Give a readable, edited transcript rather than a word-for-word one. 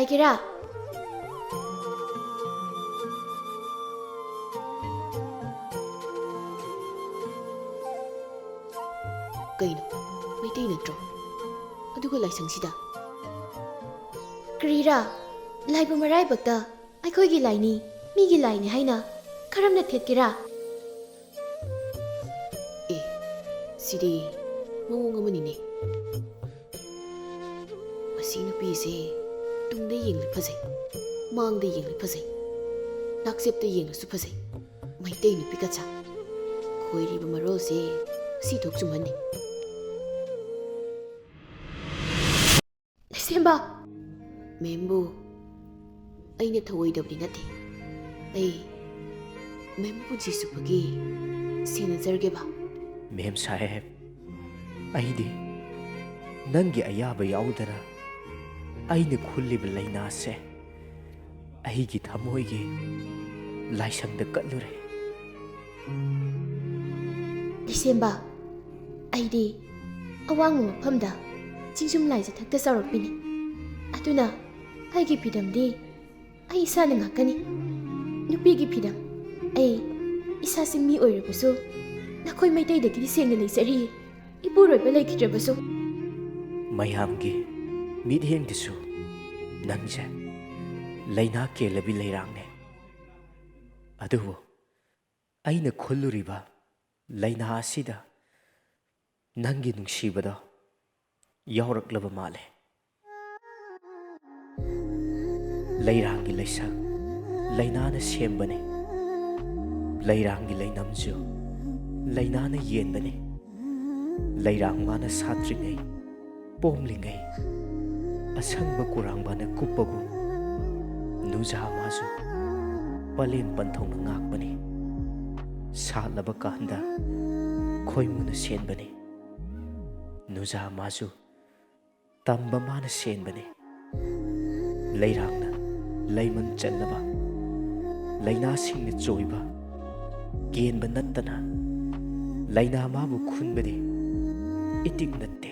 ꯉꯥꯏꯒꯦꯔꯥ? ꯀꯩꯅꯣ ꯃꯩꯇꯩ ꯅꯠꯇ꯭ꯔꯣ? ꯑꯗꯨꯒ ꯂꯥꯏꯁꯪꯁꯤꯗ ꯀꯔꯤꯔꯥ? ꯂꯥꯏꯕ ꯃꯔꯥꯏꯕꯛꯇ ꯑꯩꯈꯣꯏꯒꯤ ꯂꯥꯏꯅꯤ, ꯃꯤꯒꯤ ꯂꯥꯏꯅꯤ ꯍꯥꯏꯅ ꯀꯔꯝꯅ ꯊꯦꯠꯀꯦꯔꯥ? ꯑꯦ ꯁꯤꯗꯤ ꯃꯑꯣꯡ ꯑꯃꯅꯤꯅꯦ. ꯃꯁꯤ ꯅꯨꯄꯤꯁꯦ ꯇꯨꯡꯗ ꯌꯦꯡꯂ ꯐꯖꯩ, ꯃꯥꯡꯗ ꯌꯦꯡꯂ ꯐꯖꯩ, ꯅꯥꯛꯆꯦꯞꯇ ꯌꯦꯡꯂꯁꯨ ꯐꯖꯩ. ꯃꯩꯇꯩ ꯅꯨꯄꯤ ꯀꯠꯆꯥ. ꯈꯣꯏꯔꯤꯕ ꯃꯔꯣꯜꯁꯦ ꯁꯤ ꯊꯣꯛ ꯆꯨꯝꯍꯟꯅꯤ. ꯂꯩꯁꯦꯝꯕ! ꯃꯦꯝꯕꯨ ꯑꯩꯅ ꯊꯧꯑꯣꯏꯗꯕꯗꯤ ꯅꯠꯇꯦ. ꯑꯩ ꯃꯦꯝꯕꯨ ꯄꯨꯟꯁꯤ ꯆꯨꯞꯄꯒꯤ ꯁꯦꯟꯅꯖꯔꯒꯦꯕ. ꯃꯦꯝ ꯁꯥꯍꯦꯕ, ꯑꯩꯗꯤ ꯅꯪꯒꯤ ꯑꯌꯥꯕ ꯌꯥꯎꯗꯅ ꯑꯩꯅ ꯈꯨꯜꯂꯤꯕ ꯂꯩꯅꯥꯁꯦ ꯑꯩꯒꯤ ꯊꯃꯣꯏꯒꯤ ꯂꯥꯏꯁꯪꯗ ꯀꯠꯂꯨꯔꯦ. ꯂꯩꯁꯦꯝꯕ, ꯑꯩꯗꯤ ꯑꯋꯥꯡꯕ ꯃꯐꯝꯗ ꯆꯤꯡꯖꯨꯝ ꯂꯥꯏꯖꯊꯛꯇ ꯆꯥꯎꯔꯛꯄꯤꯅꯤ. ꯑꯗꯨꯅ ꯑꯩꯒꯤ ꯐꯤꯗꯝꯗꯤ ꯑꯩ ꯏꯁꯥꯅ ꯉꯥꯛꯀꯅꯤ. ꯅꯨꯄꯤꯒꯤ ꯐꯤꯗꯝ ꯑꯩ ꯏꯁꯥꯁꯤ ꯃꯤ ꯑꯣꯏꯔꯕꯁꯨ ꯅꯈꯣꯏ ꯃꯩꯇꯩꯗꯒꯤꯗꯤ ꯁꯦꯡꯅ ꯂꯩꯖꯔꯤ. ꯏꯄꯨꯔꯣꯏꯕ ꯂꯩꯈꯤꯗ꯭ꯔꯕꯁꯨ. ꯃꯌꯥꯝꯒꯤ ꯃꯤꯠꯌꯦꯡꯗꯁꯨ ꯅꯪꯁꯦ ꯂꯩꯅꯥ ꯀꯦꯜꯂꯕꯤ ꯂꯩꯔꯥꯡꯅꯦ. ꯑꯗꯨꯕꯨ ꯑꯩꯅ ꯈꯨꯜꯂꯨꯔꯤꯕ ꯂꯩꯅꯥ ꯑꯁꯤꯗ ꯅꯪꯒꯤ ꯅꯨꯡꯁꯤꯕꯗꯣ ꯌꯥꯎꯔꯛꯂꯕ ꯃꯥꯜꯂꯦ. ꯂꯩꯔꯥꯡꯒꯤ ꯂꯩꯁꯛ ꯂꯩꯅꯥꯅ ꯁꯦꯝꯕꯅꯤ. ꯂꯩꯔꯥꯡꯒꯤ ꯂꯩꯅꯝꯁꯨ ꯂꯩꯅꯥꯅ ꯌꯦꯟꯕꯅꯤ. ꯂꯩꯔꯥꯡ ꯃꯥꯅ ꯁꯥꯠꯇ꯭ꯔꯤꯉꯩ ꯄꯣꯝꯂꯤꯉꯩ ꯑꯁꯪꯕ ꯀꯨꯔꯥꯡꯕꯥꯅ ꯀꯨꯞꯄꯒꯨꯝ ꯅꯨꯖꯥ ꯃꯥꯁꯨ ꯄꯂꯦꯝ ꯄꯟꯊꯧꯅ ꯉꯥꯛꯄꯅꯤ. ꯁꯥꯠꯂꯕ ꯀꯥꯟꯗ ꯈꯣꯏꯃꯨꯅ ꯁꯦꯟꯕꯅꯤ. ꯅꯨꯖꯥ ꯃꯥꯁꯨ ꯇꯝꯕ ꯃꯥꯅ ꯁꯦꯟꯕꯅꯤ. ꯂꯩꯔꯥꯡꯅ ꯂꯩꯃꯟ ꯆꯟꯅꯕ ꯂꯩꯅꯥꯁꯤꯡꯅ ꯆꯣꯏꯕ ꯀꯦꯟꯕ ꯅꯠꯇꯅ ꯂꯩꯅꯥ ꯃꯥꯕꯨ ꯈꯨꯟꯕꯗꯤ ꯏꯇꯤꯛ ꯅꯠꯇꯦ.